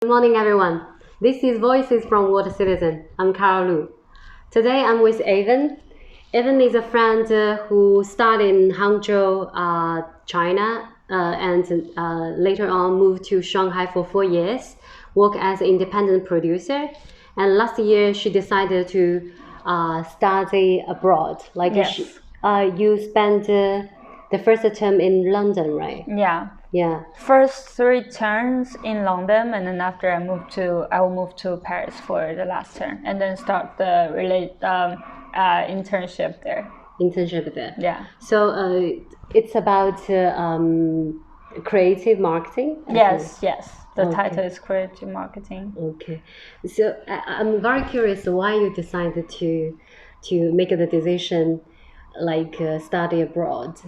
morning, everyone. This is Voices from Water Citizen. I'm Carol Lu. Today I'm with Aven. Aven is a friend who studied in Hangzhou, China, and later on moved to Shanghai for 4 years, worked as an independent producer. And last year she decided to study abroad. Yes. You spent the first term in London, right? Yeah. First 3 terms in London, and then after I will move to Paris for the last term, and then start the internship there. Yeah. So it's about creative marketing. Yes. The title is creative marketing. Okay. So I'm very curious why you decided to make the decision, study abroad.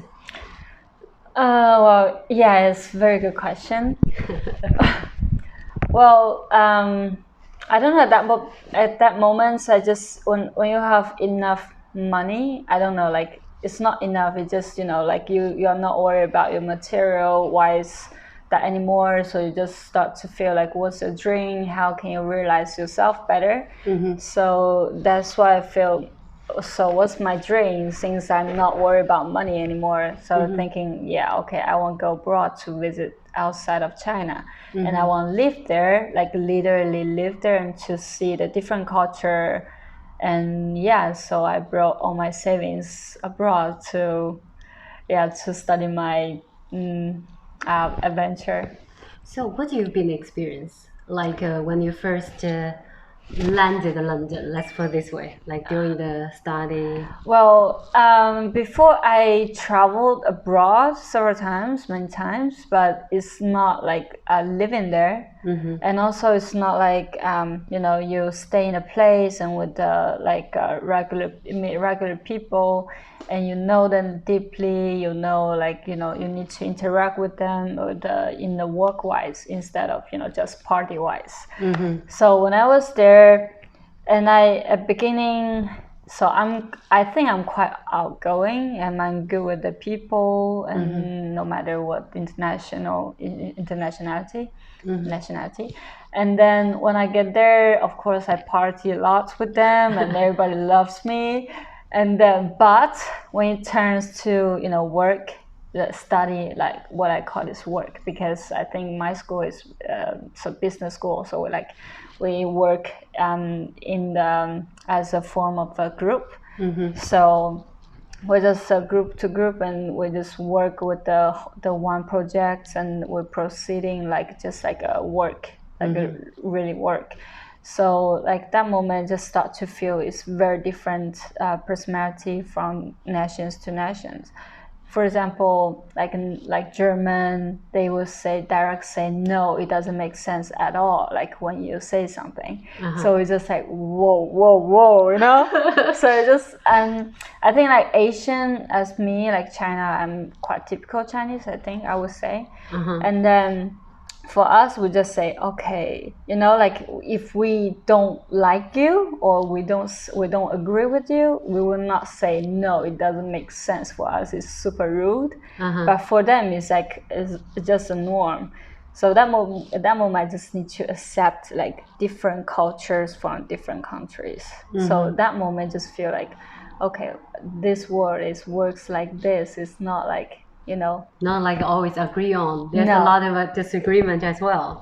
Well, yeah, it's a very good question. Well, I don't know at that moment. I just when you have enough money, I don't know, like it's not enough. It's just you're not worried about your material wise that anymore. So you just start to feel like, what's your dream? How can you realize yourself better? Mm-hmm. So that's why I feel. So what's my dream, since I'm not worried about money anymore? So thinking, I want to go abroad to visit outside of China, and I want to live there, like literally live there, and to see the different culture. And so I brought all my savings abroad to study my adventure. So what you've been experienced, when you first landed in London, let's put it this way, like during the study? Well, before I traveled abroad many times, but it's not like living there. And also it's not like you stay in a place and with regular people, and you know them deeply. You need to interact with them in the work wise instead of just party wise. So when I was there, and at beginning, so I think I'm quite outgoing, and I'm good with the people, and no matter what nationality. And then when I get there, of course I party a lot with them, and everybody loves me. And then, but when it turns to work, study, like what I call is work, because I think my school is business school, so we work as a form of a group. So we're just group to group, and we just work with the one project, and we're proceeding just like a work, really work. So that moment just start to feel it's very different personality from nations to nations. For example, like German, they will say no, it doesn't make sense at all, like when you say something. So it's just like whoa, So it's just I think like Asian, as me, like China, I'm quite typical Chinese, I think I would say. And then for us, we just say, okay, like if we don't like you or we don't agree with you, we will not say no, it doesn't make sense. For us, it's super rude. But for them, it's just a norm. So at that moment, I just need to accept like different cultures from different countries. So that moment, just feel like, okay, this world works like this. It's not like not like always agree on. There's a lot of disagreement as well.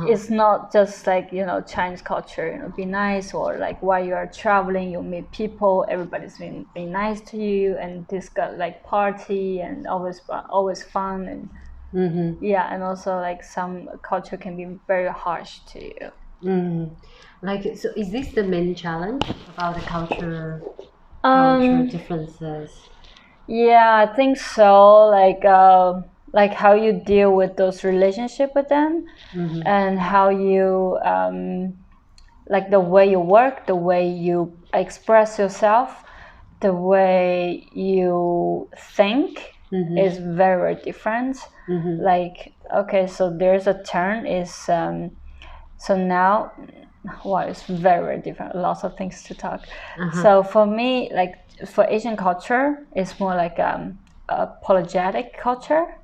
It's not just like Chinese culture, be nice, or like while you are traveling you meet people, everybody's being nice to you, and this got like party and always fun, and and also like some culture can be very harsh to you. So is this the main challenge about the culture differences? Yeah, I think so. Like how you deal with those relationships with them, and how you like the way you work, the way you express yourself, the way you think is very different. Like, okay, so there's a turn is so now. Well, it's very different. Lots of things to talk. So for me, like for Asian culture, it's more like apologetic culture.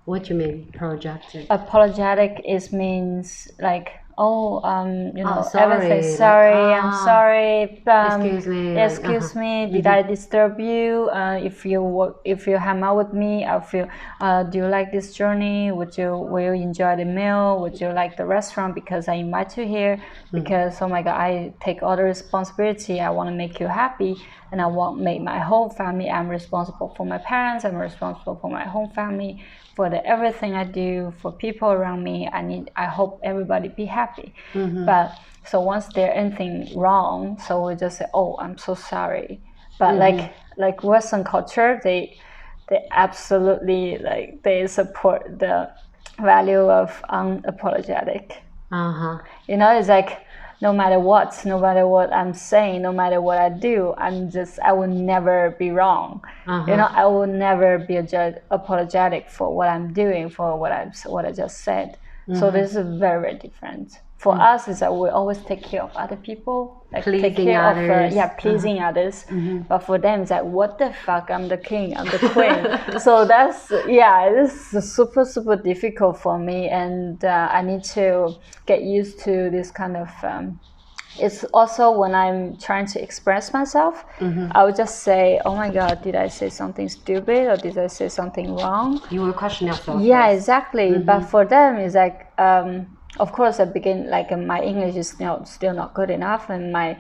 What do you mean, projected? Apologetic is means like, Sorry, everything. Sorry, I'm ah, sorry. excuse me, like, Excuse me. Did I disturb you? If you hang out with me, I feel. Do you like this journey? Will you enjoy the meal? Would you like the restaurant? Because I invite you here. Because oh my God, I take all the responsibility. I want to make you happy, and I want to make my whole family. I'm responsible for my parents. I'm responsible for my home family, for everything I do, for people around me. I hope everybody be happy. But so once there's anything wrong, so we just say, oh, I'm so sorry. But like Western culture, they absolutely like they support the value of unapologetic. It's like no matter what I'm saying, no matter what I do, I will never be wrong. I will never be apologetic for what I'm doing, for what I just said. So this is very, very different. For us, is that we always take care of other people, like take Pleasing care others. of pleasing others. But for them, it's like, what the fuck? I'm the king, I'm the queen. So this is super, super difficult for me, and I need to get used to this kind of. It's also when I'm trying to express myself, I would just say, oh my God, did I say something stupid or did I say something wrong? You will question yourself. Yeah, exactly. But for them, it's like, of course, I begin like my English is still not good enough, and my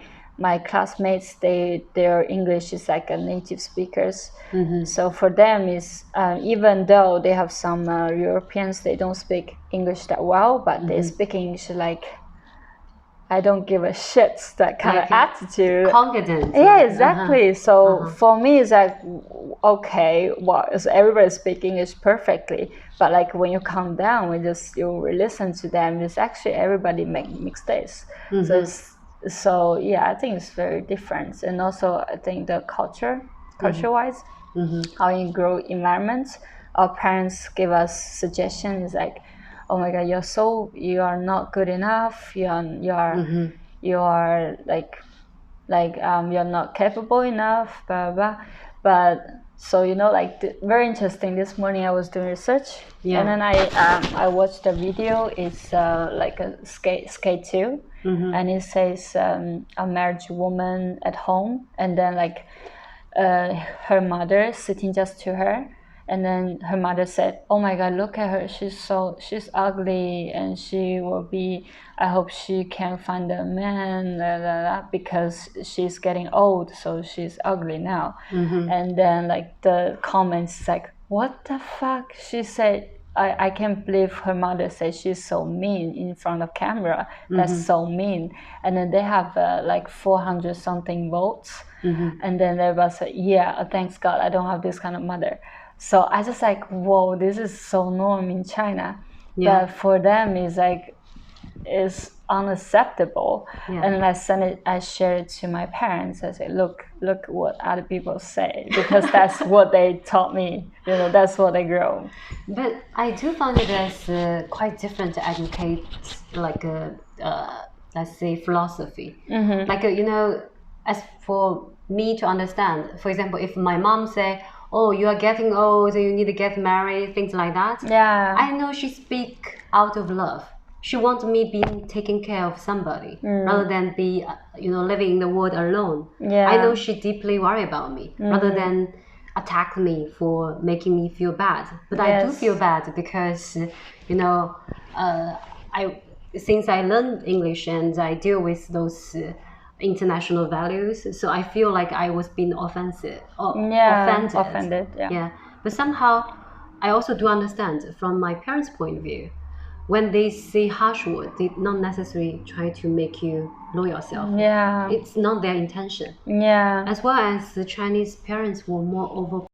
classmates, their English is like a native speakers. So for them is even though they have some Europeans, they don't speak English that well, but they speak English like I don't give a shit, that kind of attitude. Confident. Yeah, exactly. So for me, it's like, okay, so everybody speaks English perfectly. But like when you calm down, you listen to them, it's actually everybody make mistakes. So yeah, I think it's very different. And also I think the culture-wise, how you grow environments, our parents give us suggestions like, oh my God, you are not good enough. You are like you're not capable enough, blah, blah. But so like very interesting. This morning I was doing research, and then I watched a video. It's like a skate too, and it says a married woman at home, and then like her mother sitting just to her. And then her mother said, oh my God, look at her. She's ugly, and I hope she can find a man, blah, blah, blah, because she's getting old, so she's ugly now. And then like the comments like, what the fuck? She said, I can't believe her mother said she's so mean in front of camera. That's so mean. And then they have like 400 something votes. And then everybody said, yeah, thanks God, I don't have this kind of mother. So I just like, whoa, this is so normal in China. But for them, it's unacceptable. And then I shared it to my parents. I said, look what other people say, because that's what they taught me. That's what they grow. But I do find it as quite different to educate, like let's say philosophy. Like as for me to understand, for example, if my mom say, oh, you are getting old, you need to get married, things like that. Yeah. I know she speak out of love. She wants me being taking care of somebody rather than be, living in the world alone. Yeah. I know she deeply worry about me rather than attack me for making me feel bad. But I do feel bad because, since I learned English and I deal with those international values, so I feel like I was being offended. Yeah. But somehow I also do understand from my parents' point of view, when they say harsh words, they not necessarily try to make you know yourself. Yeah. It's not their intention. Yeah. As well as the Chinese parents were more over